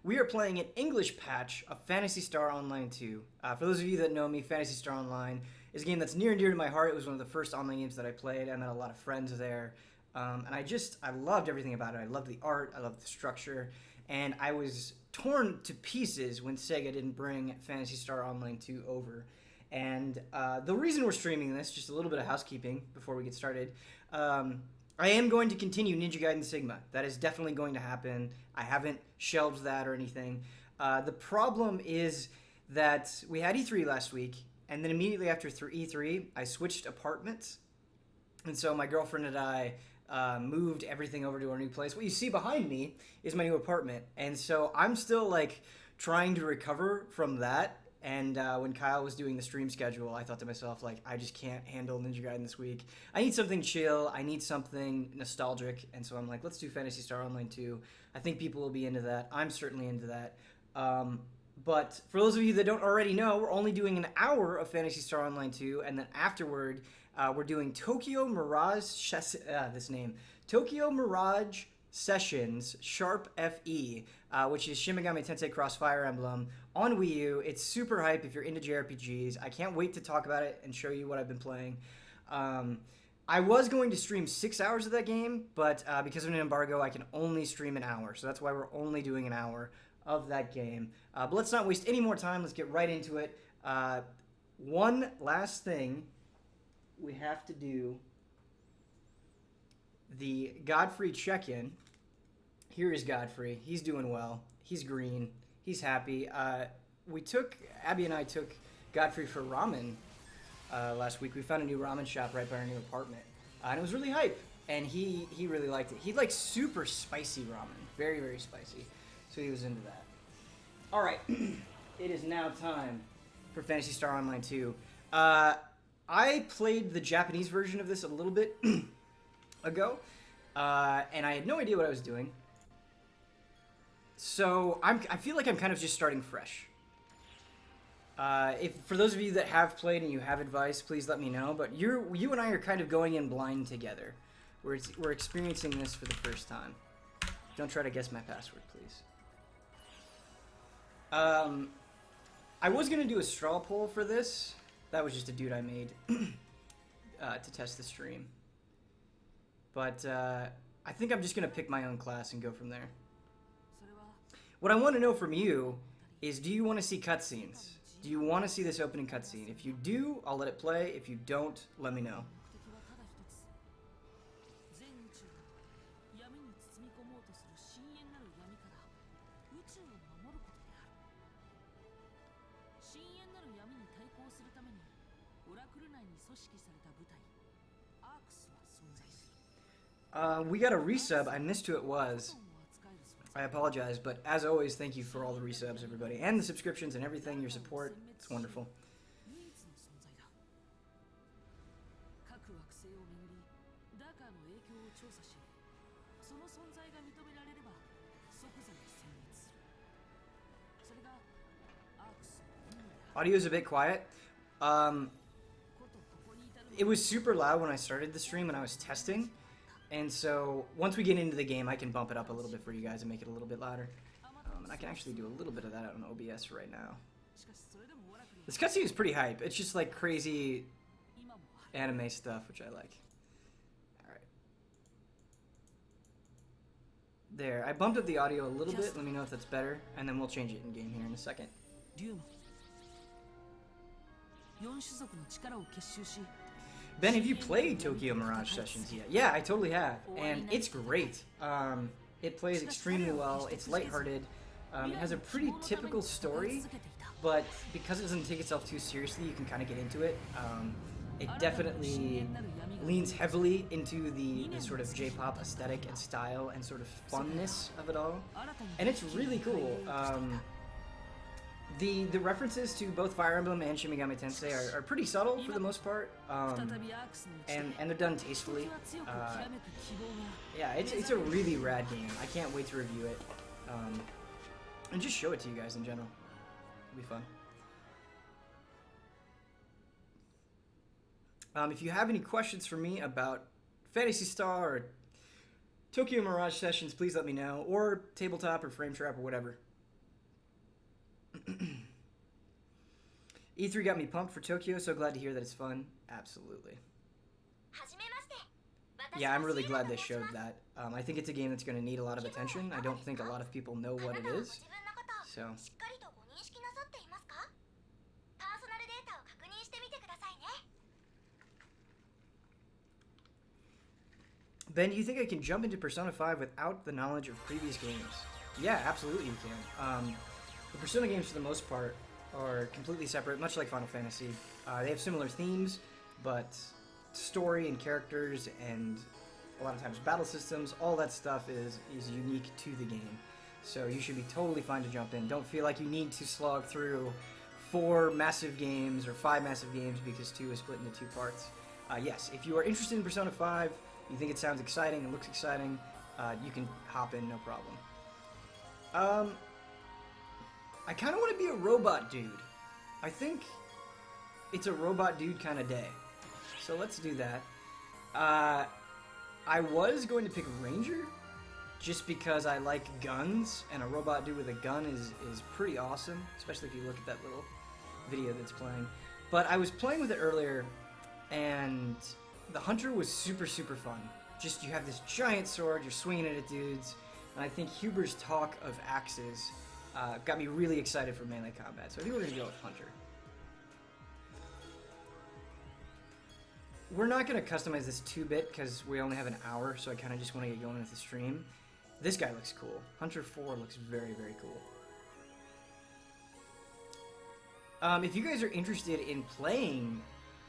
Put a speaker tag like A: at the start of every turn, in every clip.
A: we are playing an English patch of Phantasy Star Online 2. For those of you that know me, Phantasy Star Online is a game that's near and dear to my heart. It was one of the first online games that I played. I met a lot of friends there. And I loved everything about it. I loved the art. I loved the structure. And I was torn to pieces when Sega didn't bring Phantasy Star Online 2 over. And the reason we're streaming this, just a little bit of housekeeping before we get started, I am going to continue Ninja Gaiden Sigma. That is definitely going to happen. I haven't shelved that or anything. The problem is that we had E3 last week, and then immediately after E3, I switched apartments. And so my girlfriend and I moved everything over to our new place. What you see behind me is my new apartment. And so I'm still like trying to recover from that. And when Kyle was doing the stream schedule, I thought to myself, like, I just can't handle Ninja Gaiden this week. I need something chill. I need something nostalgic. And so I'm like, let's do Phantasy Star Online 2. I think people will be into that. I'm certainly into that. But for those of you that don't already know, we're only doing an hour of Phantasy Star Online 2. And then afterward, we're doing Tokyo Mirage Tokyo Mirage Sessions Sharp FE, which is Shin Megami Tensei Cross Fire Emblem on Wii U. It's super hype if you're into JRPGs. I can't wait to talk about it and show you what I've been playing. I was going to stream 6 hours of that game, but because of an embargo, I can only stream an hour. So that's why we're only doing an hour of that game. But let's not waste any more time. Let's get right into it. One last thing we have to do, the Godfrey check-in. Here is Godfrey. He's doing well. He's green. He's happy. Abby and I took Godfrey for ramen last week. We found a new ramen shop right by our new apartment. And it was really hype. And he really liked it. He likes super spicy ramen. Very, very spicy. So he was into that. All right. It is now time for Phantasy Star Online 2. I played the Japanese version of this a little bit ago. And I had no idea what I was doing. So I feel like I'm kind of just starting fresh. If for those of you that have played and you have advice, please let me know. But you and I are kind of going in blind together. We're experiencing this for the first time. Don't try to guess my password, please. I was gonna do a straw poll for this. That was just a dude I made to test the stream. But I think I'm just gonna pick my own class and go from there. What I want to know from you is, do you want to see cutscenes? Do you want to see this opening cutscene? If you do, I'll let it play. If you don't, let me know. We got a resub. I missed who it was. I apologize, but as always, thank you for all the resubs, everybody, and the subscriptions and everything, your support. It's wonderful. Audio's a bit quiet. It was super loud when I started the stream when I was testing. And so, once we get into the game, I can bump it up a little bit for you guys and make it a little bit louder. And I can actually do a little bit of that on OBS right now. This cutscene is pretty hype. It's just like crazy anime stuff, which I like. Alright. There. I bumped up the audio a little bit. Let me know if that's better. And then we'll change it in-game here in a second. Ben, have you played Tokyo Mirage Sessions yet? Yeah, I totally have, and it's great. It plays extremely well. It's lighthearted. It has a pretty typical story, but because it doesn't take itself too seriously, you can kind of get into it. It definitely leans heavily into the sort of J-pop aesthetic and style and sort of funness of it all, and it's really cool. The references to both Fire Emblem and Shin Megami Tensei are pretty subtle for the most part, and they're done tastefully. Yeah, it's a really rad game. I can't wait to review it, and just show it to you guys in general. It'll be fun. If you have any questions for me about Phantasy Star or Tokyo Mirage Sessions, please let me know. Or Tabletop or Frame Trap or whatever. E3 got me pumped for Tokyo, so glad to hear that it's fun. Absolutely. Yeah, I'm really glad they showed that. I think it's a game that's going to need a lot of attention. I don't think a lot of people know what it is. So... Ben, do you think I can jump into Persona 5 without the knowledge of previous games? Yeah, absolutely you can. The Persona games, for the most part, are completely separate, much like Final Fantasy. They have similar themes, but story and characters and a lot of times battle systems, all that stuff is unique to the game. So you should be totally fine to jump in. Don't feel like you need to slog through 4 massive games or 5 massive games because 2 is split into 2 parts. Yes, if you are interested in Persona 5, you think it sounds exciting and looks exciting, you can hop in, no problem. I kind of want to be a robot dude. I think it's a robot dude kind of day. So let's do that. I was going to pick Ranger, just because I like guns, and a robot dude with a gun is pretty awesome, especially if you look at that little video that's playing. But I was playing with it earlier, and the Hunter was super, super fun. Just, you have this giant sword, you're swinging it at dudes, and I think Huber's talk of axes got me really excited for melee combat, so I think we're going to go with Hunter. We're not going to customize this 2-bit because we only have an hour, so I kind of just want to get going with the stream. This guy looks cool. Hunter 4 looks very, very cool. If you guys are interested in playing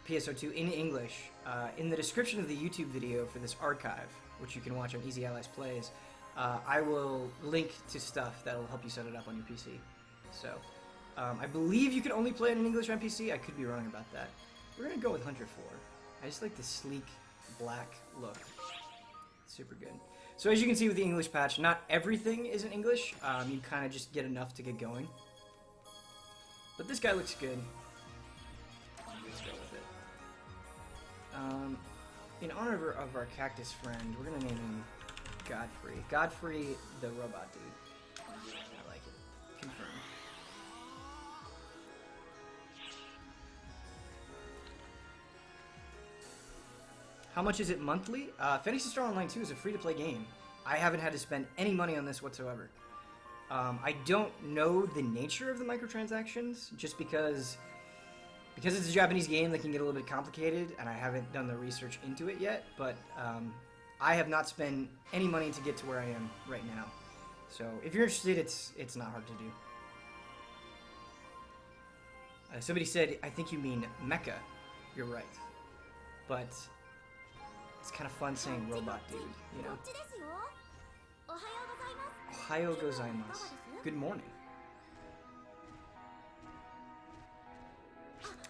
A: PSO2 in English, in the description of the YouTube video for this archive, which you can watch on Easy Allies Plays, I will link to stuff that will help you set it up on your PC. So, I believe you can only play it in English on PC. I could be wrong about that. We're going to go with Hunter 4. I just like the sleek black look. Super good. So as you can see with the English patch, not everything is in English. You kind of just get enough to get going. But this guy looks good. Let's go with it. In honor of our cactus friend, we're going to name him Godfrey. Godfrey the robot dude. I like it. Confirm. How much is it monthly? Phantasy Star Online 2 is a free-to-play game. I haven't had to spend any money on this whatsoever. I don't know the nature of the microtransactions, just because it's a Japanese game that can get a little bit complicated, and I haven't done the research into it yet, but I have not spent any money to get to where I am right now. So if you're interested, it's not hard to do. Somebody said, I think you mean mecha. You're right. But it's kind of fun saying robot dude, you know? Ohayo gozaimasu. Good morning.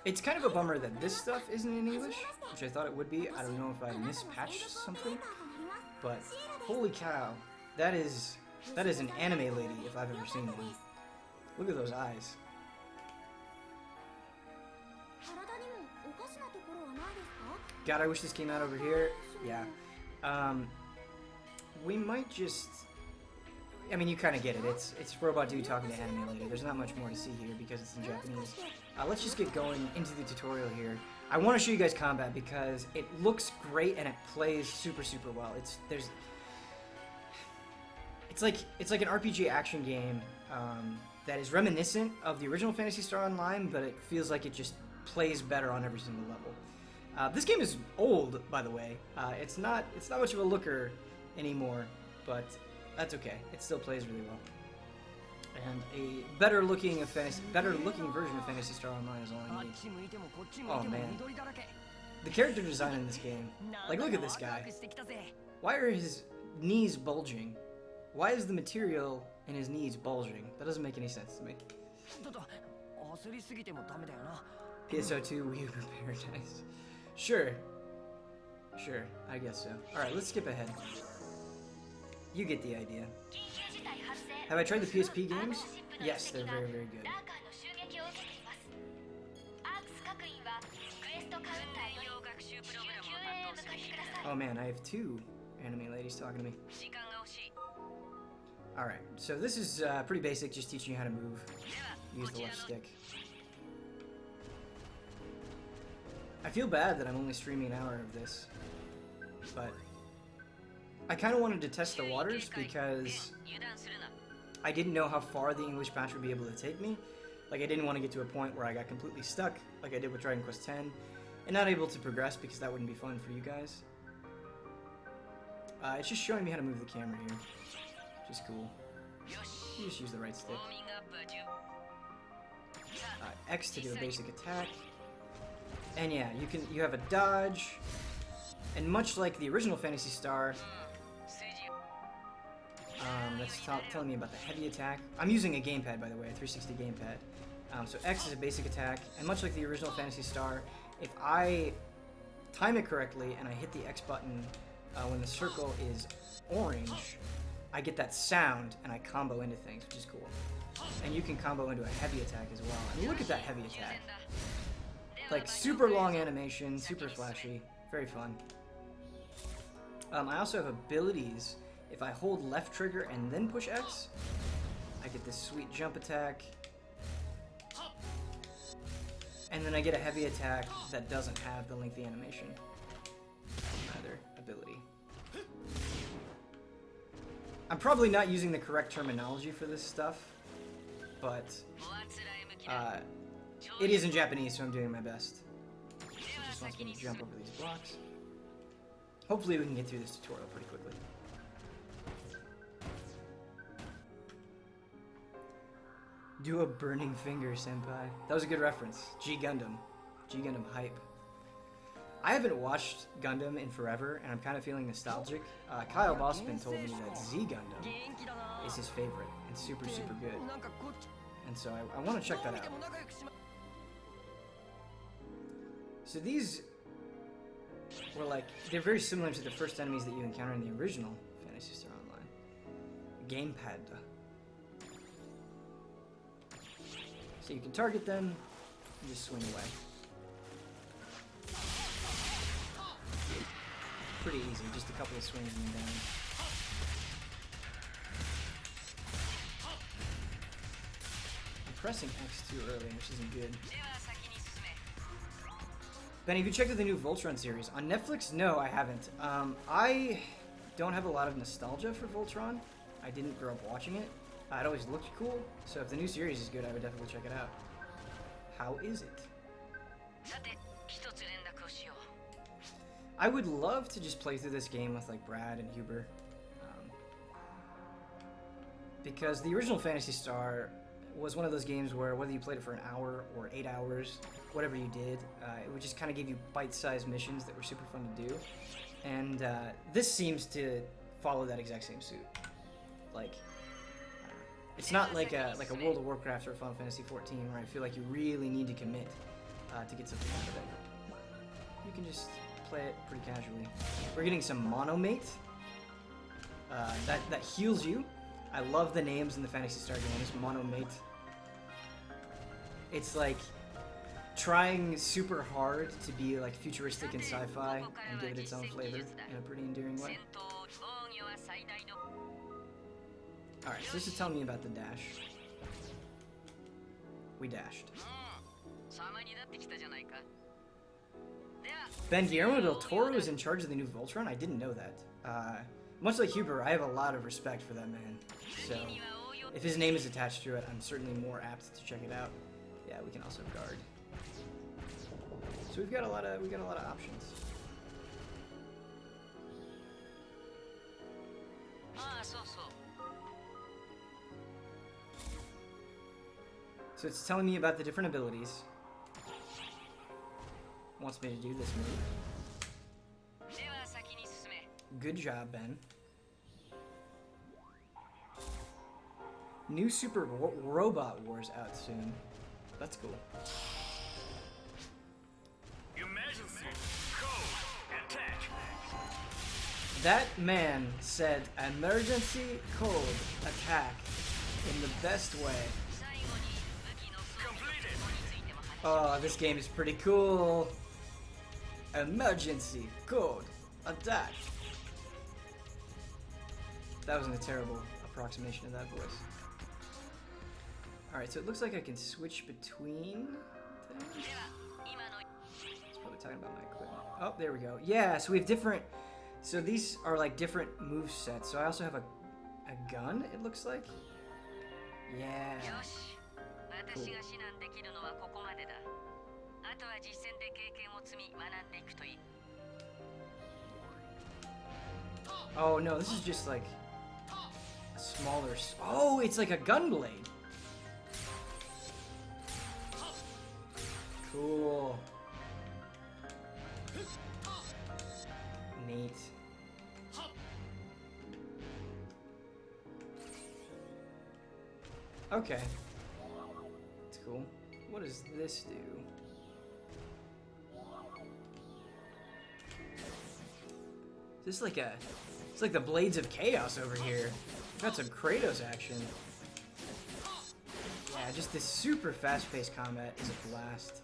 A: It's kind of a bummer that this stuff isn't in English, which I thought it would be. I don't know if I mispatched something, but holy cow, that is an anime lady if I've ever seen one. Look at those eyes. God, I wish this came out over here. Yeah. We might just... I mean, you kind of get it. It's Robot Dude talking to Anime Lady. There's not much more to see here because it's in Japanese. Let's just get going into the tutorial here. I want to show you guys combat because it looks great and it plays super, super well. It's like an RPG action game that is reminiscent of the original Phantasy Star Online, but it feels like it just plays better on every single level. This game is old, by the way. It's not much of a looker anymore, but that's okay. It still plays really well. And a better looking version of Phantasy Star Online is all I need. Oh man, the character design in this game. Like, look at this guy. Why are his knees bulging? Why is the material in his knees bulging? That doesn't make any sense to me. PSO2 Wii U Paradise. Sure, I guess so. Alright, let's skip ahead. You get the idea. Have I tried the PSP games? Yes, they're very, very good. Oh man, I have two Anime lady's talking to me. Alright, so this is pretty basic, just teaching you how to move. Use the left stick. I feel bad that I'm only streaming an hour of this, but I kind of wanted to test the waters because I didn't know how far the English patch would be able to take me. Like, I didn't want to get to a point where I got completely stuck, like I did with Dragon Quest X, and not able to progress because that wouldn't be fun for you guys. It's just showing me how to move the camera here, which is cool. You just use the right stick. X to do a basic attack. And yeah, you have a dodge, and much like the original Phantasy Star, that's telling me about the heavy attack. I'm using a gamepad, by the way, a 360 gamepad. So X is a basic attack, and much like the original Phantasy Star, if I time it correctly and I hit the X button when the circle is orange, I get that sound and I combo into things, which is cool. And you can combo into a heavy attack as well. I mean, look at that heavy attack. Like, super long animation, super flashy, very fun. I also have abilities. If I hold left trigger and then push X, I get this sweet jump attack. And then I get a heavy attack that doesn't have the lengthy animation. Either ability. I'm probably not using the correct terminology for this stuff, but it is in Japanese, so I'm doing my best. It just wants me to jump over these blocks. Hopefully we can get through this tutorial pretty quickly. Do a burning finger, senpai. That was a good reference. G Gundam. G Gundam hype. I haven't watched Gundam in forever, and I'm kind of feeling nostalgic. Kyle Bossman told me that Z Gundam is his favorite, and super, super good. And so I want to check that out. So these were like, they're very similar to the first enemies that you encounter in the original Phantasy Star Online. Gamepad. So you can target them, and just swing away. Pretty easy, just a couple of swings and down. I'm pressing X too early, which isn't good. Benny, have you checked out the new Voltron series? On Netflix? No, I haven't. I don't have a lot of nostalgia for Voltron. I didn't grow up watching it. It always looked cool, so if the new series is good, I would definitely check it out. How is it? I would love to just play through this game with like Brad and Huber. Because the original Phantasy Star was one of those games where whether you played it for an hour or 8 hours, whatever you did, it would just kind of give you bite-sized missions that were super fun to do. And this seems to follow that exact same suit. Like, it's not like a World of Warcraft or Final Fantasy XIV where I feel like you really need to commit to get something out of it. You can just play it pretty casually. We're getting some Monomate. That heals you. I love the names in the Phantasy Star games. Monomate. It's like trying super hard to be like futuristic and sci-fi and give it its own flavor in a pretty endearing way. Alright, so this is telling me about the dash. We dashed. Ben, Guillermo del Toro is in charge of the new Voltron? I didn't know that. Much like Huber, I have a lot of respect for that man. So, if his name is attached to it, I'm certainly more apt to check it out. Yeah, we can also guard. So we've got a lot of options. So it's telling me about the different abilities. Wants me to do this move. Good job, Ben. New Super Robot Wars out soon. That's cool.
B: Emergency code attack.
A: That man said emergency code attack in the best way.
B: Completed.
A: Oh, this game is pretty cool. Emergency code attack. That wasn't a terrible approximation of that voice. Alright, so it looks like I can switch between things. It's probably talking about my equipment. Oh, there we go. Yeah, so we have different... So these are like different move sets. So I also have a gun, it looks like. Yeah. Cool. Oh no, this is just like a smaller... Oh, it's like a gun blade. Cool. Neat. Okay. That's cool. What does this do? Is this like a... It's like the Blades of Chaos over here. Got some Kratos action. Yeah, just this super fast-paced combat is a blast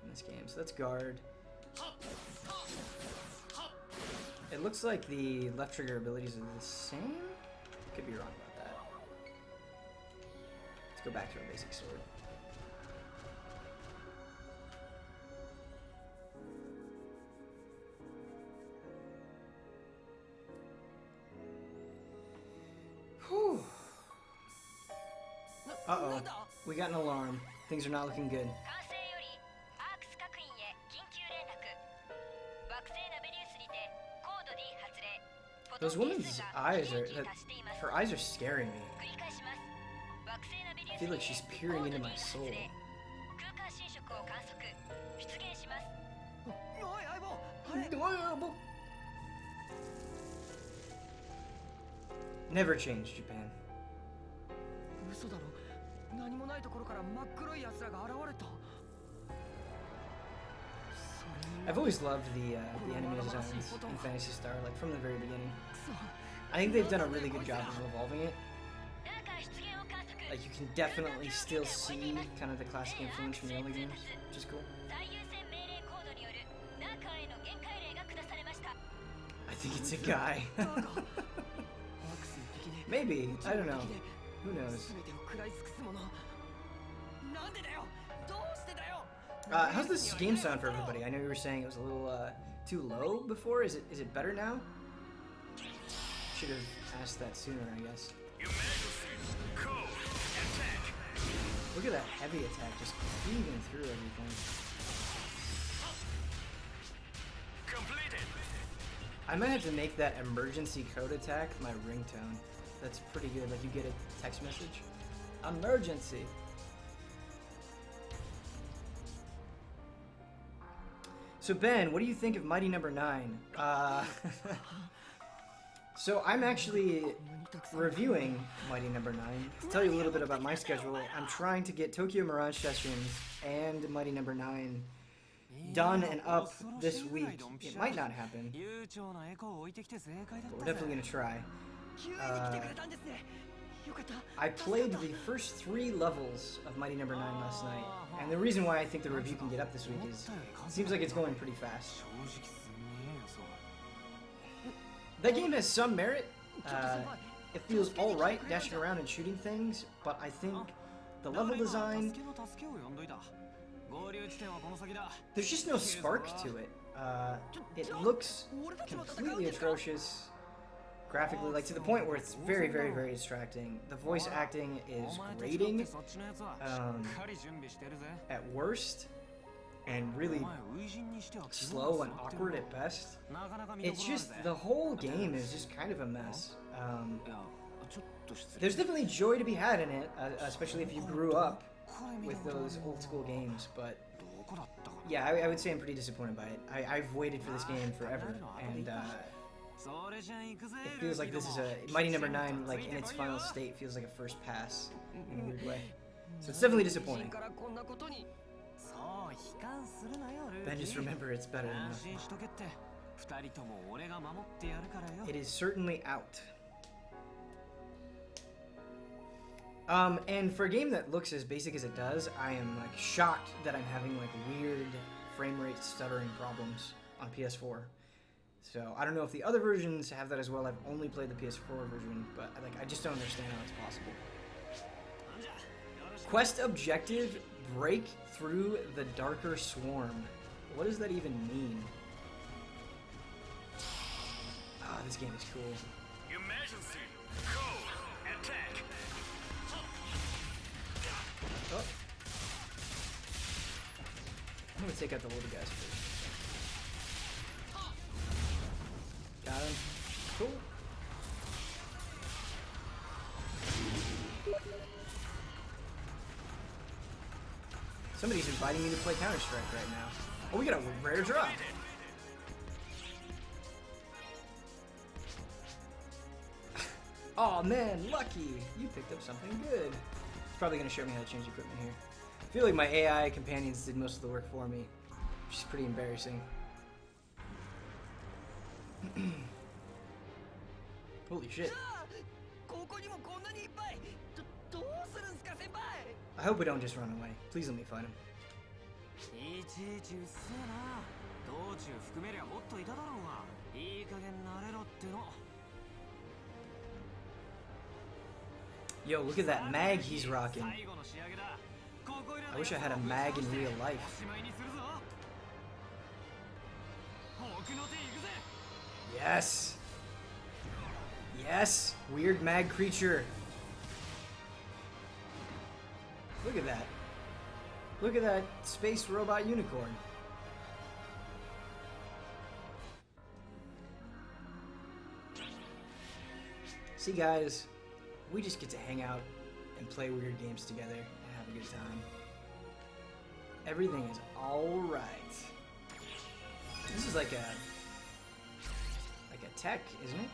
A: in this game. So let's guard. It looks like the left trigger abilities are the same? Could be wrong about that. Let's go back to our basic sword. Whew. Uh-oh. We got an alarm. Things are not looking good. Those women's eyes are... Her eyes are scaring me. I feel like she's peering into my soul. Never change, Japan. I've always loved the enemy designs in Phantasy Star, like from the very beginning. I think they've done a really good job of evolving it. Like you can definitely still see kind of the classic influence from the early games, which is cool. I think it's a guy. Maybe, I don't know. Who knows? How's this game sound for everybody? I know you were saying it was a little too low before. Is it better now? Should have asked that sooner, I guess. Look at that heavy attack just cleaving through everything. I might have to make that emergency code attack my ringtone. That's pretty good. Like you get a text message. Emergency. So Ben, what do you think of Mighty Number 9? So I'm actually reviewing Mighty Number 9. To tell you a little bit about my schedule, I'm trying to get Tokyo Mirage Sessions and Mighty Number 9 done and up this week. It might not happen, but we're definitely going to try. I played the first 3 levels of Mighty Number 9 last night, and the reason why I think the review can get up this week is it seems like it's going pretty fast. That game has some merit. It feels alright dashing around and shooting things, but I think the level design... There's just no spark to it. It looks completely atrocious graphically, like to the point where it's very, very, very distracting. The voice acting is grating at worst, and really slow and awkward at best. It's just, the whole game is just kind of a mess. There's definitely joy to be had in it, especially if you grew up with those old school games, but yeah, I would say I'm pretty disappointed by it. I've waited for this game forever, and it feels like this is a Mighty Number 9, like in its final state, feels like a first pass in a weird way. So it's definitely disappointing. Ben, just remember it's better than nothing. It is certainly out. And for a game that looks as basic as it does, I am like shocked that I'm having like weird frame rate stuttering problems on PS4. So I don't know if the other versions have that as well. I've only played the PS4 version, but I just don't understand how it's possible. Quest objective: break through the darker swarm. What does that even mean? Ah, this game is cool.
B: Emergency. Code. Attack.
A: Oh. I'm gonna take out the little guys first. Got him. Cool. Somebody's inviting me to play Counter-Strike right now. Oh, we got a rare drop. Oh man, lucky! You picked up something good. It's probably gonna show me how to change equipment here. I feel like my AI companions did most of the work for me, which is pretty embarrassing. Holy shit. I hope we don't just run away. Please let me find him. Yo, look at that mag he's rocking. I wish I had a mag in real life. Yes! Yes! Weird mag creature. Look at that. Look at that space robot unicorn. See guys, we just get to hang out and play weird games together and have a good time. Everything is alright. This is like a tech, isn't it?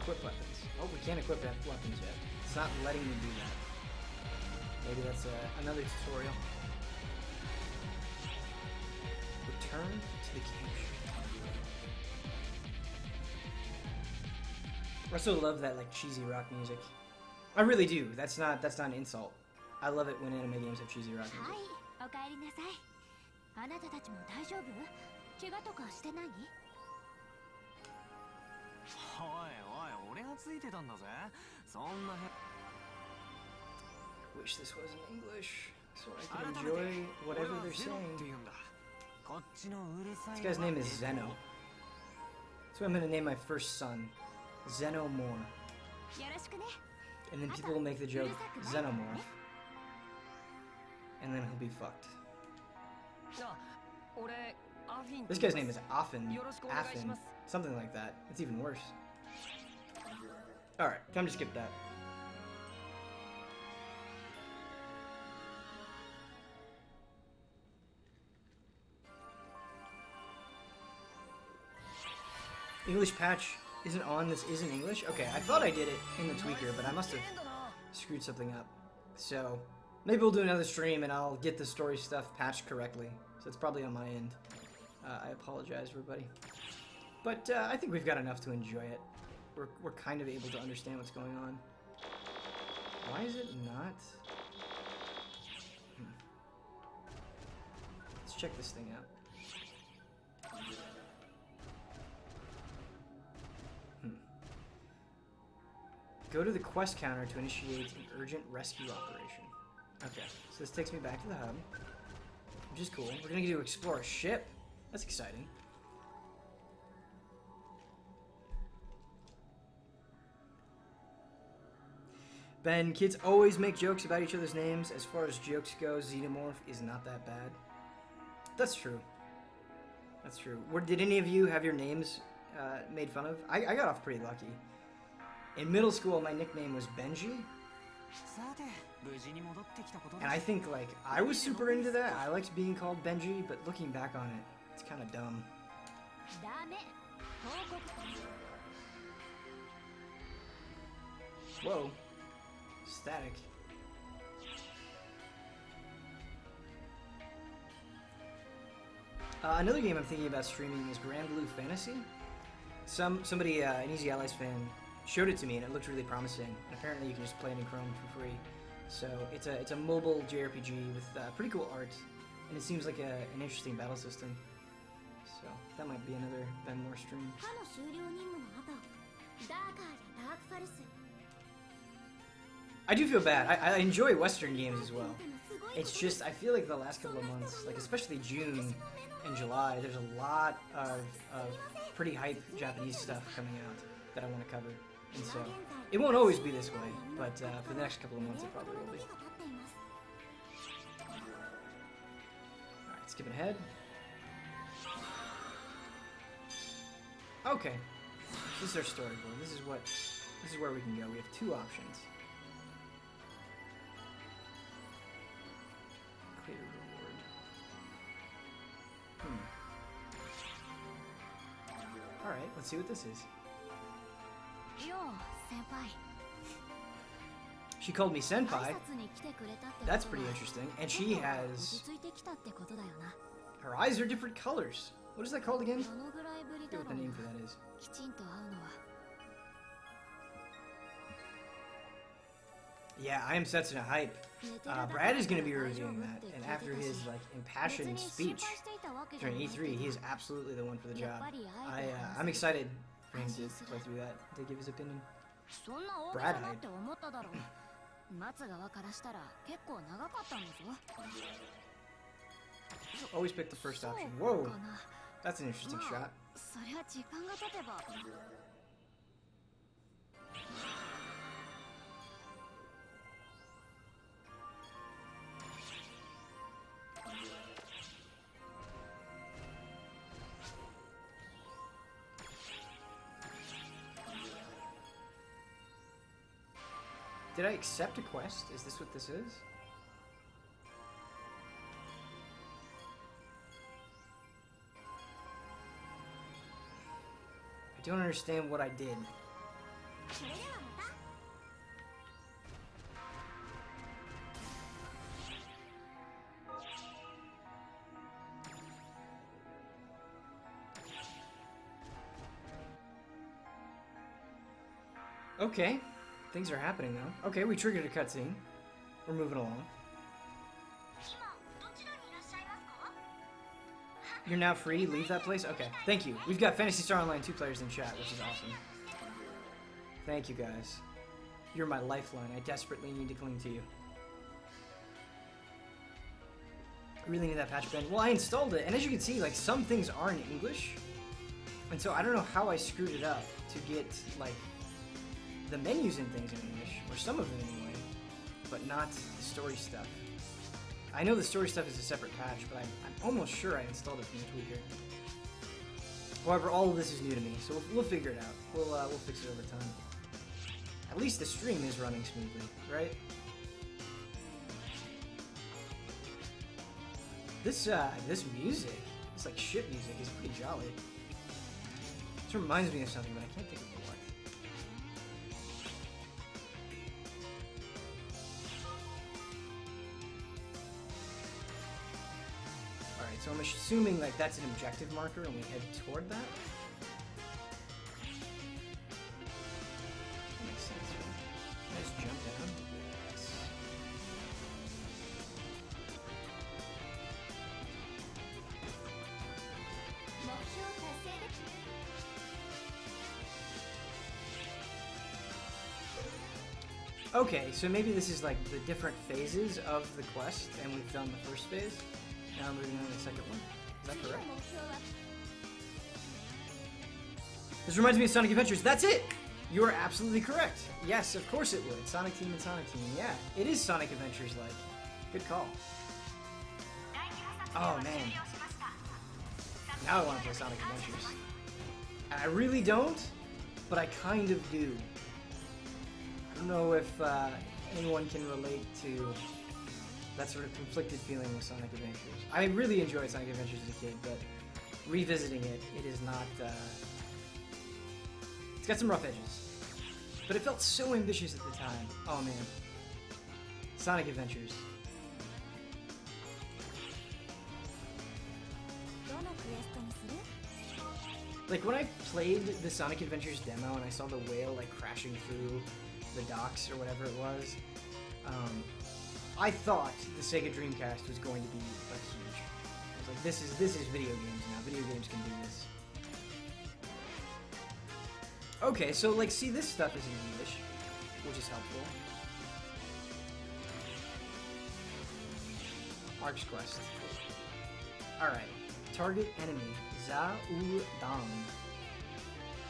A: Equip weapons. Oh, we can't equip weapons yet. It's not letting me do that. Maybe that's another tutorial. Return to the campsite. I also love that like cheesy rock music. I really do. That's not an insult. I love it when anime games have cheesy rock music. Wish this was in English so I could enjoy whatever they're saying. This guy's name is Zeno. That's what I'm gonna name my first son. Xenomorph. And then people will make the joke Xenomorph. And then he'll be fucked. This guy's name is Affin. Something like that. It's even worse. Alright, time to skip that. English patch isn't on, this isn't English? Okay, I thought I did it in the tweaker, but I must have screwed something up. So, maybe we'll do another stream and I'll get the story stuff patched correctly. So it's probably on my end. I apologize, everybody. But I think we've got enough to enjoy it. We're kind of able to understand what's going on. Why is it not? Let's check this thing out. Go to the quest counter to initiate an urgent rescue operation. Okay, so this takes me back to the hub, which is cool. We're gonna get to explore a ship. That's exciting. Ben, kids always make jokes about each other's names. As far as jokes go, Xenomorph is not that bad. That's true. That's true. Did any of you have your names made fun of? I got off pretty lucky. In middle school, my nickname was Benji. And I think, like, I was super into that. I liked being called Benji, but looking back on it, it's kind of dumb. Whoa. Static. Another game I'm thinking about streaming is Grand Blue Fantasy. Somebody, an Easy Allies fan, showed it to me and it looked really promising. And apparently you can just play it in Chrome for free. So it's a mobile JRPG with pretty cool art. and it seems like an interesting battle system. So that might be another Ben Moore stream. I do feel bad. I enjoy Western games as well. It's just, I feel like the last couple of months, like especially June and July, there's a lot of pretty hype Japanese stuff coming out that I want to cover. And so, it won't always be this way, but for the next couple of months it probably will be. Alright, skipping ahead. Okay. This is our storyboard. This is where we can go. We have two options. Clear reward. Alright, let's see what this is. She called me senpai. That's pretty interesting. And she has... her eyes are different colors. What is that called again? I forget what the name for that is. Yeah, I am Setsuna hype. Brad is going to be reviewing that, and after his like impassioned speech during E3, he is absolutely the one for the job. I'm excited for him to play through that, to give his opinion. Brad hype. Always pick the first option. Whoa, that's an interesting shot. Did I accept a quest? Is this what this is? I don't understand what I did. Okay. Things are happening though. Okay, we triggered a cutscene. We're moving along. You're now free. Leave that place? Okay, thank you. We've got Phantasy Star Online 2 players in chat, which is awesome. Thank you guys. You're my lifeline. I desperately need to cling to you. I really need that patch, Ben. Well, I installed it, and as you can see, like, some things are in English. And so I don't know how I screwed it up to get, like, the menus and things in English, or some of them anyway, but not the story stuff. I know the story stuff is a separate patch, but I'm almost sure I installed it from the tweaker. However, all of this is new to me, so we'll figure it out. We'll fix it over time. At least the stream is running smoothly, right? This music, this like ship music, is pretty jolly. This reminds me of something, but I can't think of what. Alright, so I'm assuming like that's an objective marker and we head toward that. That makes sense, right? Can I just jump down? Yes. Okay, so maybe this is like the different phases of the quest, and we've done the first phase. Now moving on to the second one. Is that correct? This reminds me of Sonic Adventures. That's it! You are absolutely correct. Yes, of course it would. Sonic Team and Sonic Team. Yeah, it is Sonic Adventures like. Good call. Oh man. Now I want to play Sonic Adventures. I really don't, but I kind of do. I don't know if anyone can relate to that sort of conflicted feeling with Sonic Adventures. I really enjoyed Sonic Adventures as a kid, but revisiting it, it is not... it's got some rough edges. But it felt so ambitious at the time. Oh man. Sonic Adventures. Like when I played the Sonic Adventures demo and I saw the whale like crashing through the docks or whatever it was, I thought the Sega Dreamcast was going to be like huge. I was like, this is video games now. Video games can do this. Okay, so like, see, this stuff is in English, which is helpful. Arch Quest. All right. Target enemy Zao-Dang.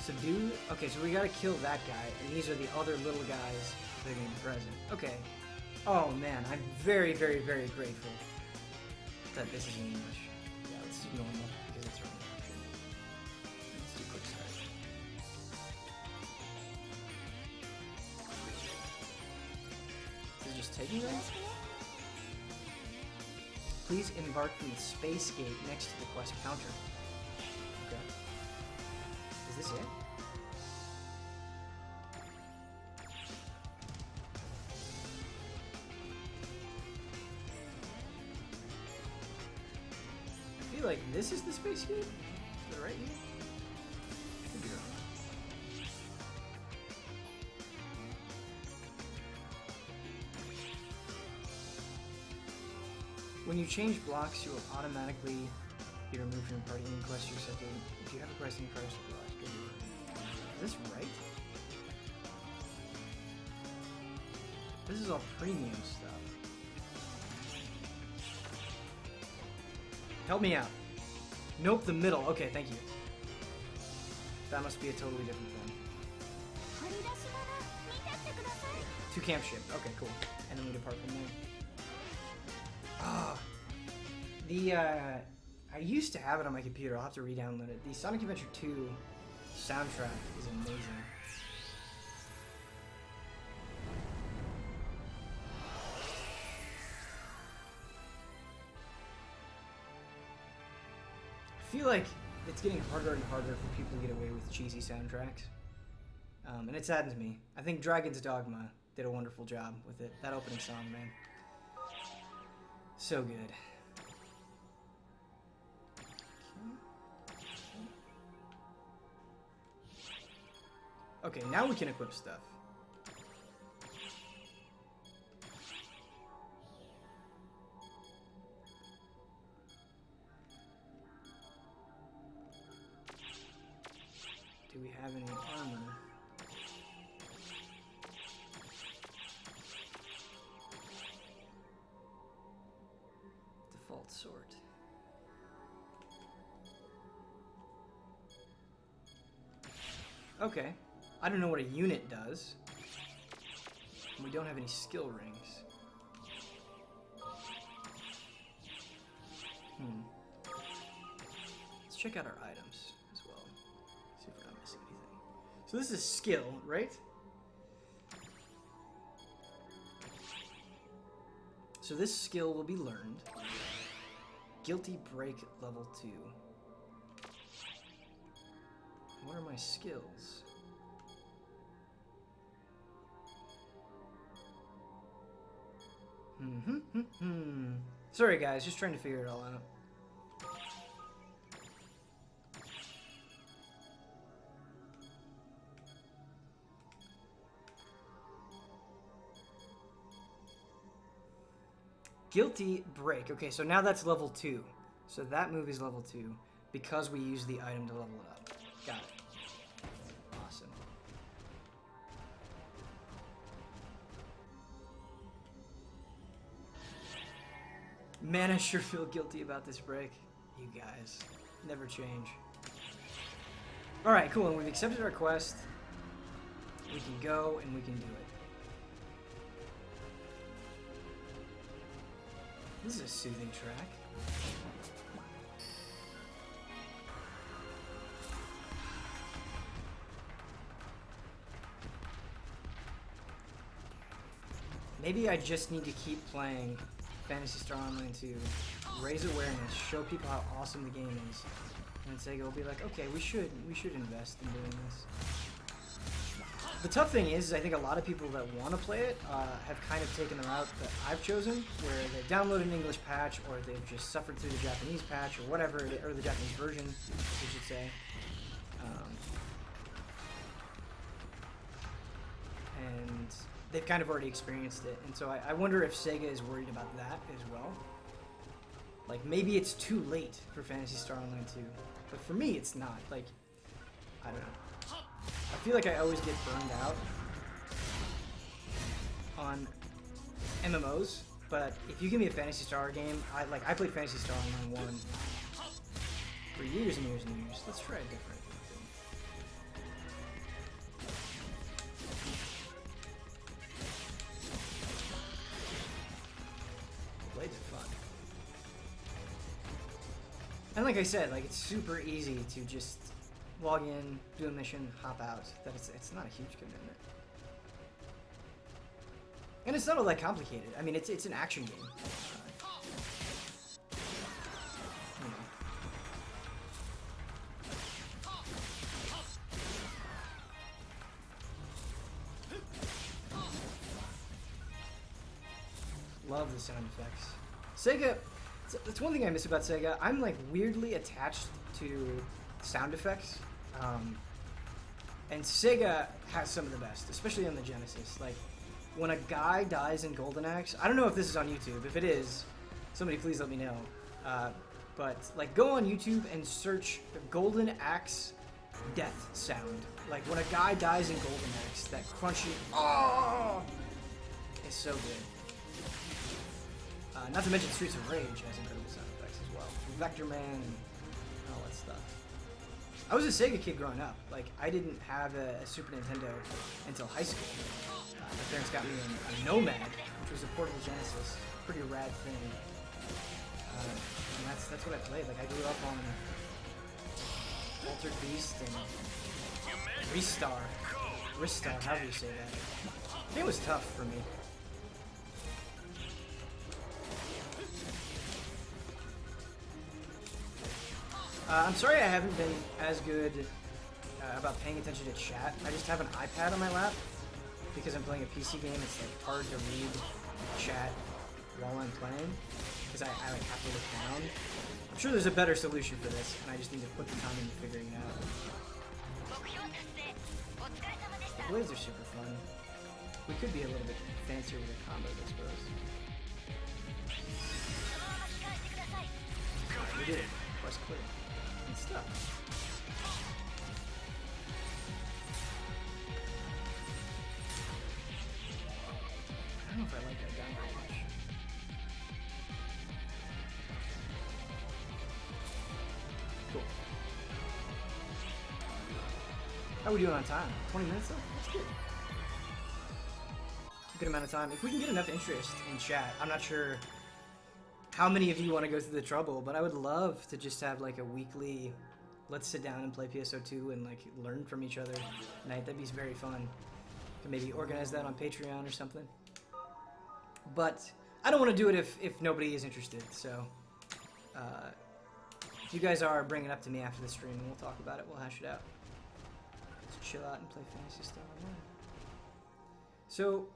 A: Subdue. Okay, so we gotta kill that guy, and these are the other little guys that are gonna be present. Okay. Oh man, I'm very, very, very grateful that this is in English. Yeah, let's do normal because it's wrong. Let's do quick start. Is it just taking them? Please embark from the space gate next to the quest counter. Okay. Is this it? I feel like this is the space gate? Is that right here? Could be wrong. When you change blocks, you will automatically be removed from your party. Any quest you accepted. If you have a quest in your party, go do it. Is this right? This is all premium stuff. Help me out. Nope, the middle. Okay, thank you. That must be a totally different thing. To camp ship. Okay, cool. And then we depart from there. Ah, I used to have it on my computer. I'll have to re-download it. The Sonic Adventure 2 soundtrack is amazing. I feel like it's getting harder and harder for people to get away with cheesy soundtracks. And it saddens me. I think Dragon's Dogma did a wonderful job with it. That opening song, man. So good. Okay, now we can equip stuff. Do we have any armor? Default sort. Okay. I don't know what a unit does. We don't have any skill rings. Let's check out our items as well. See if we're not missing anything. So this is skill, right? So this skill will be learned. Guilty Break level 2. What are my skills? Sorry guys, just trying to figure it all out. Guilty Break. Okay, so now that's level 2. So that move is level 2 because we use the item to level it up. Got it. Awesome. Man, I sure feel guilty about this break. You guys never change. Alright, cool. And we've accepted our quest. We can go and we can do it. This is a soothing track. Maybe I just need to keep playing Phantasy Star Online 2, raise awareness, show people how awesome the game is, and then Sega will be like, okay, we should invest in doing this. The tough thing is I think a lot of people that want to play it have kind of taken the route that I've chosen, where they've downloaded an English patch, or they've just suffered through the Japanese patch, or whatever, or the Japanese version, we should say. And they've kind of already experienced it, and so I wonder if Sega is worried about that as well. Like, maybe it's too late for Phantasy Star Online 2, but for me, it's not. Like, I don't know. I feel like I always get burned out on MMOs, but if you give me a Phantasy Star game, I played Phantasy Star Online 1 for years and years and years. Let's try a different thing. Blades are fun. And like I said, like, it's super easy to just log in, do a mission, hop out. That it's not a huge commitment. And it's not all that complicated. I mean, it's an action game. You know. Love the sound effects. Sega, that's one thing I miss about Sega. I'm like weirdly attached to sound effects. And Sega has some of the best, especially on the Genesis. Like, when a guy dies in Golden Axe, I don't know if this is on YouTube. If it is, somebody please let me know. But like, go on YouTube and search the Golden Axe death sound. Like, when a guy dies in Golden Axe, that crunchy oh is so good. Not to mention Streets of Rage has incredible sound effects as well. Vector Man and all that stuff. I was a Sega kid growing up. Like, I didn't have a Super Nintendo until high school. My parents got me a Nomad, which was a portable Genesis. Pretty rad thing. And that's what I played. Like, I grew up on Altered Beast and Ristar, however you say that. It was tough for me. I'm sorry I haven't been as good about paying attention to chat. I just have an iPad on my lap. Because I'm playing a PC game, it's like hard to read chat while I'm playing. Because I like have to look down. I'm sure there's a better solution for this, and I just need to put the time into figuring it out. The blades are super fun. We could be a little bit fancier with the combos, I suppose. We did it. Quest clear. Good stuff. I don't know if I like that gun very much. Cool. How are we doing on time? 20 minutes though? That's good. Good amount of time. If we can get enough interest in chat, I'm not sure how many of you want to go through the trouble, but I would love to just have like a weekly, let's sit down and play PSO2 and like learn from each other night. That'd be very fun. Could maybe organize that on Patreon or something. But I don't want to do it if nobody is interested, so if you guys are, bring it up to me after the stream and we'll talk about it, we'll hash it out. Let's chill out and play Phantasy Star Online. So,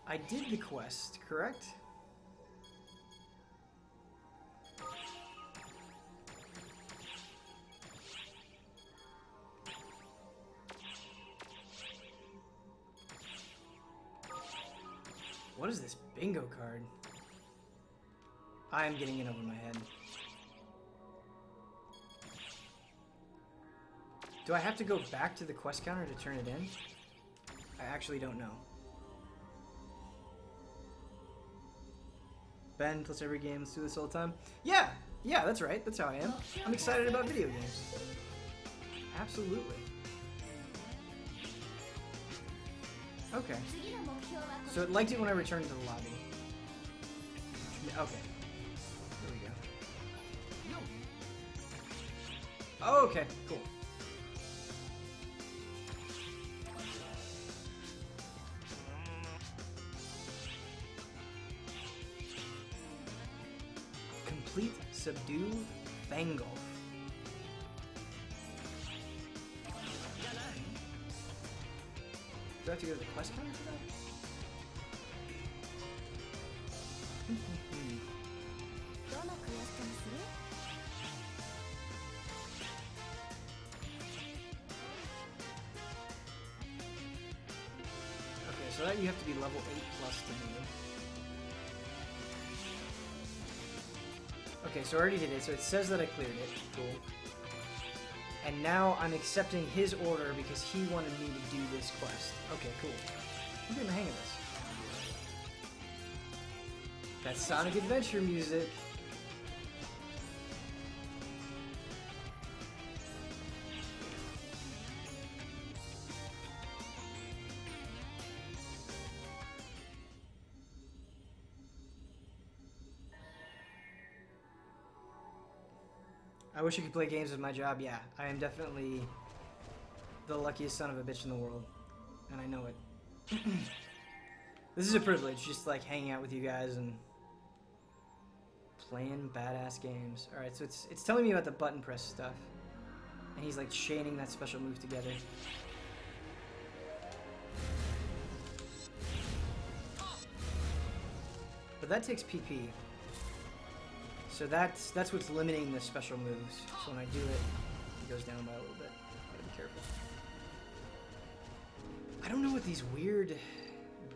A: I did the quest, correct? What is this bingo card? I am getting in over my head. Do I have to go back to the quest counter to turn it in? I actually don't know. Ben plus every game, let's do this all the time. Yeah, that's right. That's how I am. I'm excited about video games. Absolutely. Okay. So it liked it when I returned to the lobby. Okay. There we go. Oh, okay, cool. Complete Subdue Fangolf. Do I have to go to the quest counter for that? so that you have to be level 8 plus to do. Okay, so I already did it, so it says that I cleared it. Cool. And now I'm accepting his order because he wanted me to do this quest. Okay, cool. I'm getting the hang of this. That's Sonic Adventure music. I wish I could play games with my job. Yeah, I am definitely the luckiest son of a bitch in the world. And I know it. This is a privilege, just like hanging out with you guys and playing badass games. Alright, so it's telling me about the button press stuff. And he's like chaining that special move together. But that takes PP. So that's what's limiting the special moves. So when I do it, it goes down by a little bit. Gotta be careful. I don't know what these weird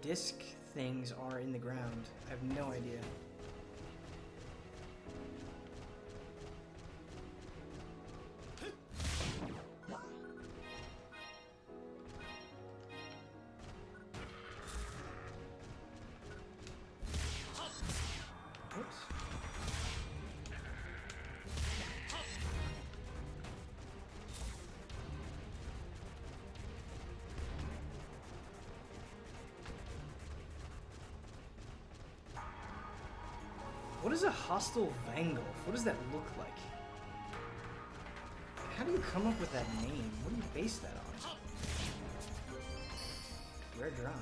A: disc things are in the ground. I have no idea. Oops. What is a hostile Vangolf? What does that look like? How do you come up with that name? What do you base that on? Rare drop.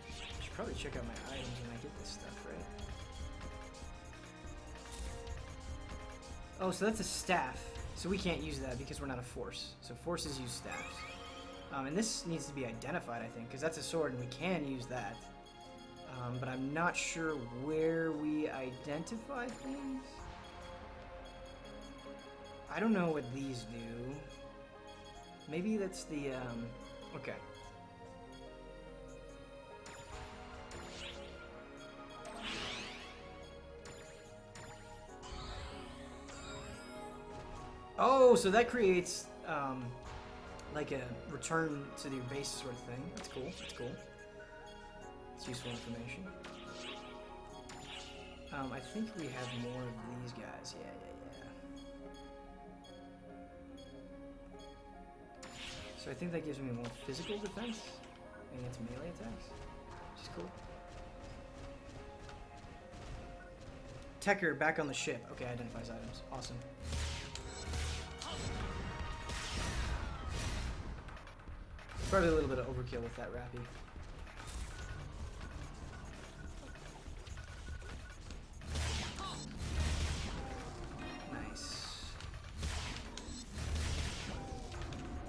A: I should probably check out my items when I get this stuff, right? Oh, so that's a staff. So we can't use that because we're not a force. So forces use staffs. And this needs to be identified, I think, because that's a sword and we can use that. But I'm not sure where we identify things. I don't know what these do. Maybe that's the, okay. Oh, so that creates, like a return to your base sort of thing. That's cool. That's cool. It's useful information. I think we have more of these guys. Yeah. So I think that gives me more physical defense against melee attacks, which is cool. Tekker back on the ship. Okay, identifies items. Awesome. Probably a little bit of overkill with that Rappy. Nice.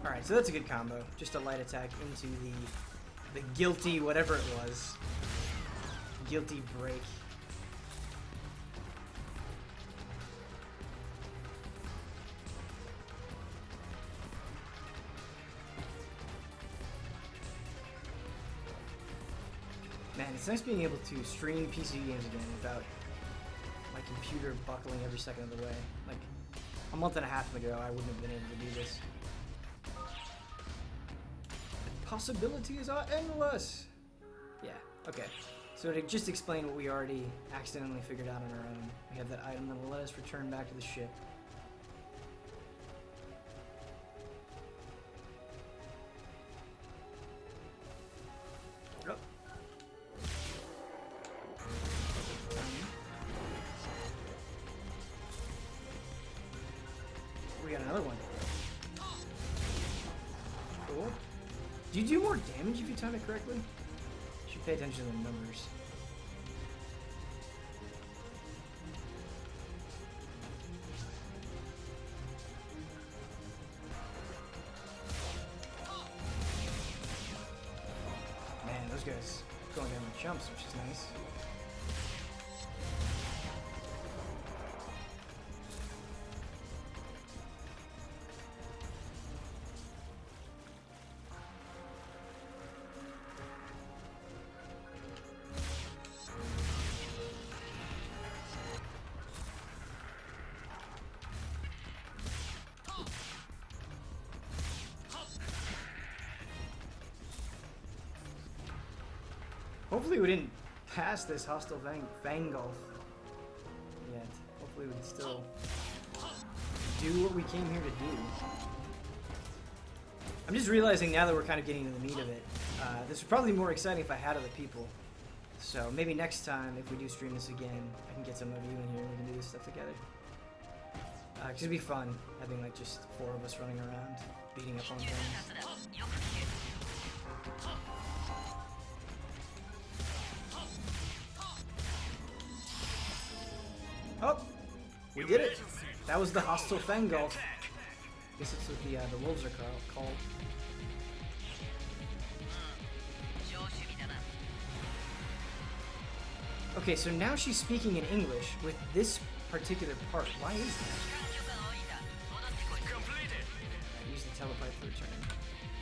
A: Alright, so that's a good combo. Just a light attack into the guilty whatever it was. Guilty break. Man, it's nice being able to stream PC games again without my computer buckling every second of the way. Like, a month and a half ago, I wouldn't have been able to do this. The possibilities are endless! Yeah, okay. So to just explain what we already accidentally figured out on our own, we have that item that will let us return back to the ship. We got another one. Cool. Do you do more damage if you time it correctly? You should pay attention to the numbers. Man, those guys going down with jumps, which is nice. hopefully we didn't pass this hostile Fangolf yet. Hopefully we can still do what we came here to do. I'm just realizing now that we're kind of getting to the meat of it. This would probably be more exciting if I had other people. So maybe next time, if we do stream this again, I can get some of you in here and we can do this stuff together. Cause it'd be fun having like just 4 of us running around, beating up on things. Oh, we did it. That was the hostile Fangolf. Guess it's what the wolves are called. Okay, so now she's speaking in English with this particular part. Why is that? Use the telepipe for return.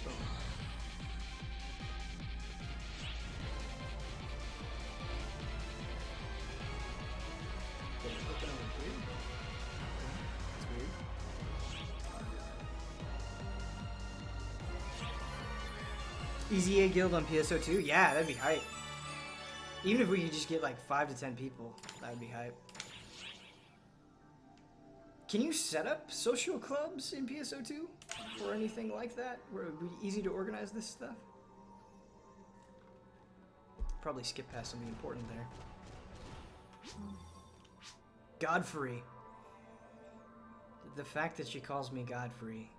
A: Boom. That's weird. Easy A guild on PSO2? Yeah, that'd be hype. Even if we could just get like 5 to 10 people, that would be hype. Can you set up social clubs in PSO2 or anything like that? Where it would be easy to organize this stuff? Probably skip past something important there. Godfrey. The fact that she calls me Godfrey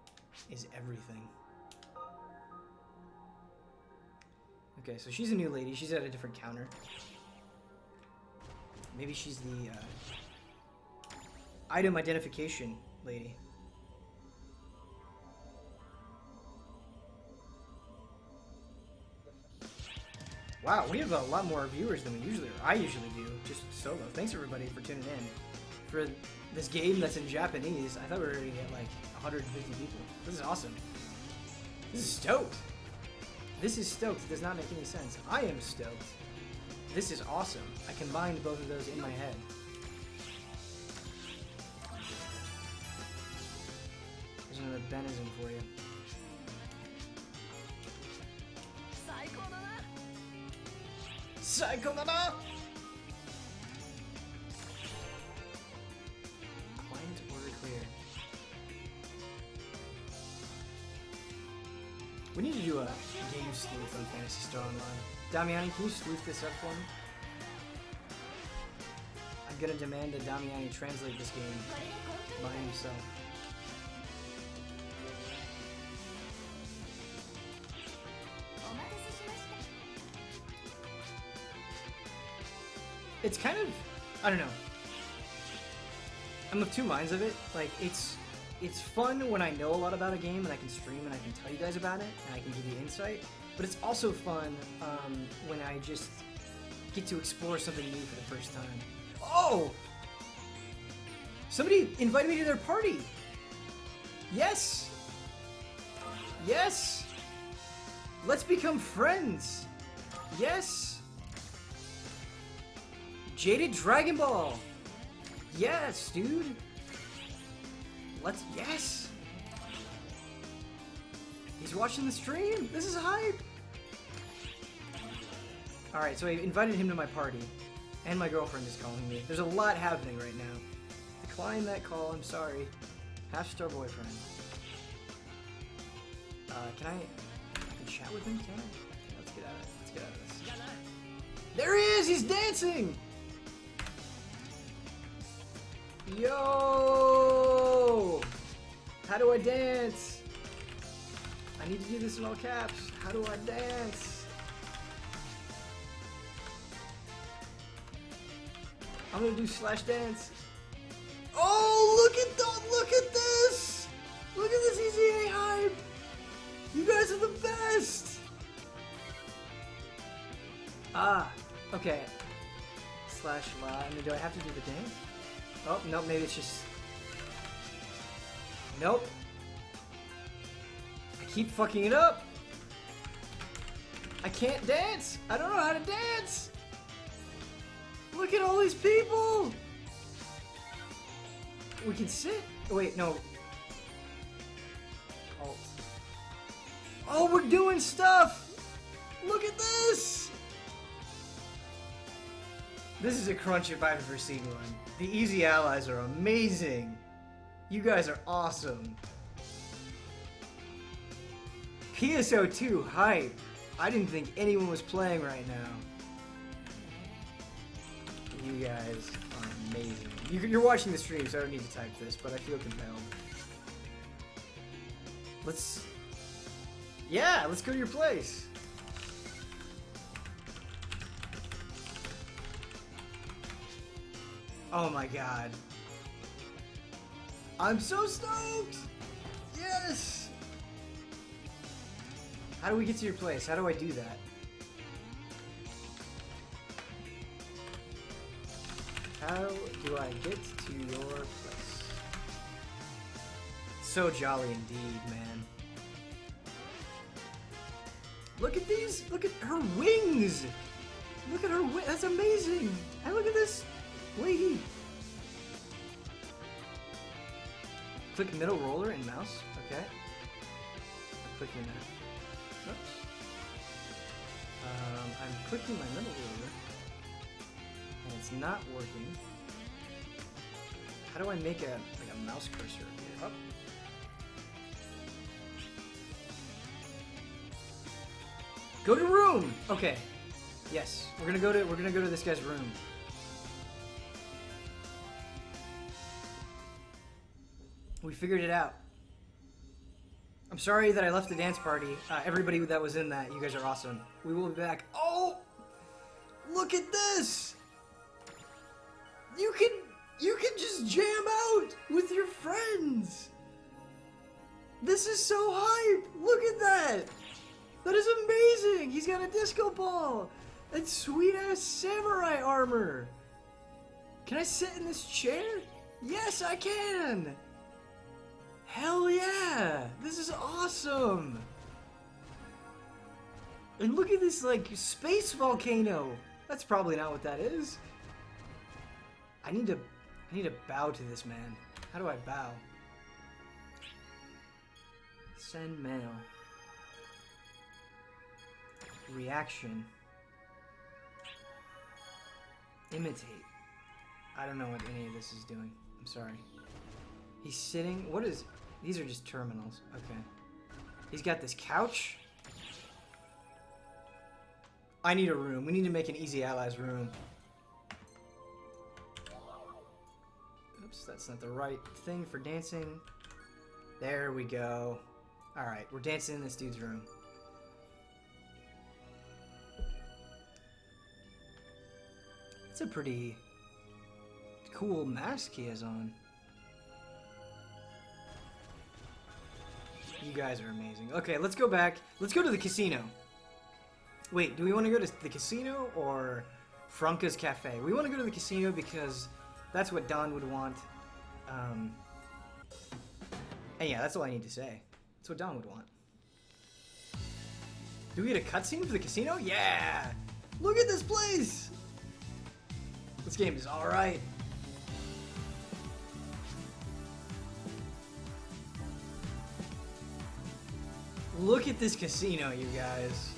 A: is everything. Okay, so she's a new lady. She's at a different counter. Maybe she's the item identification lady. Wow, we have a lot more viewers than we usually, or I usually do, just solo. Thanks everybody for tuning in. For this game that's in Japanese, I thought we were going to get like 150 people. This is awesome. This is stoked. This is stoked. It does not make any sense. I am stoked. This is awesome. I combined both of those in my head. There's another Benism for you. Psycho-nana! Client order clear. We need to do a game sleuth on Phantasy Star Online. Damiani, can you sleuth this up for me? I'm gonna demand that Damiani translate this game by himself. It's kind of, I don't know. I'm of two minds of it. Like, it's fun when I know a lot about a game and I can stream and I can tell you guys about it and I can give you insight. But it's also fun when I just get to explore something new for the first time. Oh! Somebody invited me to their party! Yes! Yes! Let's become friends! Yes! Jaded Dragon Ball! Yes, dude! Yes! He's watching the stream! This is hype! Alright, so I invited him to my party. And my girlfriend is calling me. There's a lot happening right now. Decline that call, I'm sorry. Half-star boyfriend. Can I chat with him? Can I? Okay, let's get out of it. Let's get out of this. There he is! He's dancing! Yo! How do I dance? I need to do this in all caps. How do I dance? I'm gonna do slash dance. Oh, look at this! Look at this EZA hype! You guys are the best! Ah, okay. Slash live. I mean, do I have to do the dance? Oh, nope, maybe it's just... Nope. I keep fucking it up. I can't dance. I don't know how to dance. Look at all these people. We can sit. Oh, wait, no. Alt. Oh, we're doing stuff. Look at this. This is a crunch if I've ever seen one. The easy allies are amazing. You guys are awesome. PSO2 hype. I didn't think anyone was playing right now. You guys are amazing. You're watching the stream, so I don't need to type this, but I feel compelled. Let's go to your place. Oh my god. I'm so stoked! Yes! How do we get to your place? How do I do that? How do I get to your place? So jolly indeed, man. Look at these! Look at her wings! Look at her wings! That's amazing! And look at this lady! Click middle roller and mouse. Okay. I'm clicking that. Oops. I'm clicking my middle roller. And it's not working. How do I make a mouse cursor here? Oh. Go to room. Okay. Yes, we're gonna go to this guy's room. We figured it out. I'm sorry that I left the dance party. Everybody that was in that, you guys are awesome. We will be back. Oh, look at this. You can just jam out with your friends. This is so hype. Look at that. That is amazing. He's got a disco ball and sweet ass samurai armor. Can I sit in this chair? Yes, I can. Hell yeah. This is awesome. And look at this like space volcano. That's probably not what that is. I need to bow to this man. How do I bow? Send mail. Reaction. Imitate. I don't know what any of this is doing. I'm sorry. He's sitting. What is... These are just terminals. Okay. He's got this couch. I need a room. We need to make an Easy Allies room. Oops, that's not the right thing for dancing. There we go. Alright, we're dancing in this dude's room. It's a pretty cool mask he has on. You guys are amazing. Okay, let's go back. Let's go to the casino. Wait, do we want to go to the casino or Franca's Cafe? We want to go to the casino because that's what Don would want. And yeah, that's all I need to say. That's what Don would want. Do we get a cutscene for the casino? Yeah! Look at this place! This game is alright. Look at this casino, you guys.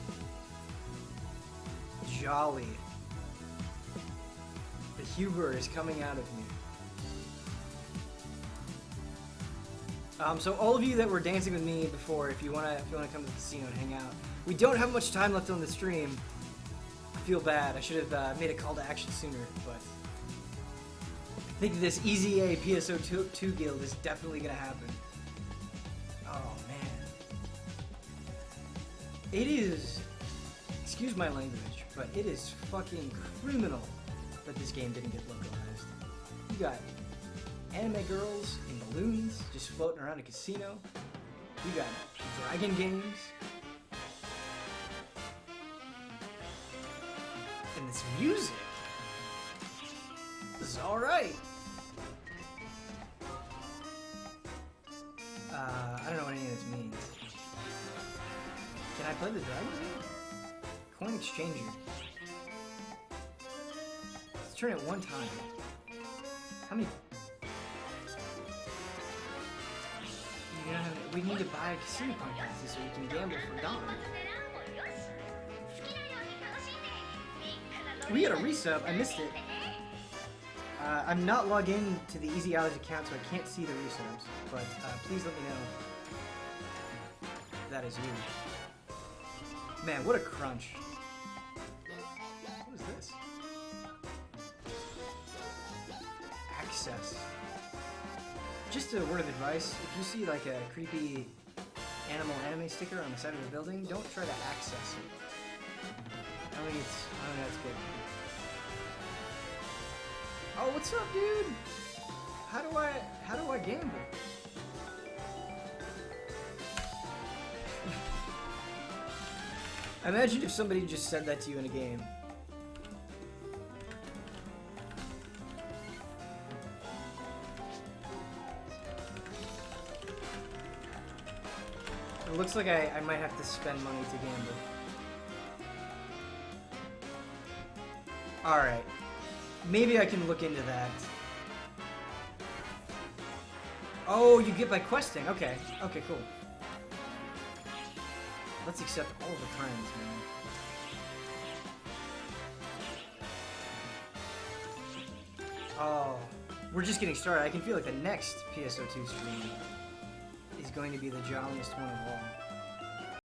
A: Jolly. The Huber is coming out of me. So all of you that were dancing with me before, if you wanna come to the casino and hang out, we don't have much time left on the stream. I feel bad. I should have made a call to action sooner, but I think this Easy A PSO2 guild is definitely gonna happen. Oh man, it is. Excuse my language, but it is fucking criminal that this game didn't get localized. You got anime girls in balloons just floating around a casino. You got dragon games. And this music. This is alright. I don't know what any of this means. Can I play the dragon game? Coin exchanger. Let's turn it one time. How many? You know, we need to buy a casino Phantasy so we can gamble for Don. We got a resub. I missed it. I'm not logged in to the Easy Allies account, so I can't see the resubs. But please let me know if that is you. Man, what a crunch. What is this? Access. Just a word of advice, if you see like a creepy animal anime sticker on the side of the building, don't try to access it. I don't think that's good. Oh, what's up, dude? How do I gamble? Imagine if somebody just said that to you in a game. It looks like I might have to spend money to gamble. Alright. Maybe I can look into that. Oh, you get by questing. Okay. Okay, cool. Let's accept all the friends, man. Oh, we're just getting started. I can feel like the next PSO2 stream is going to be the jolliest one of all.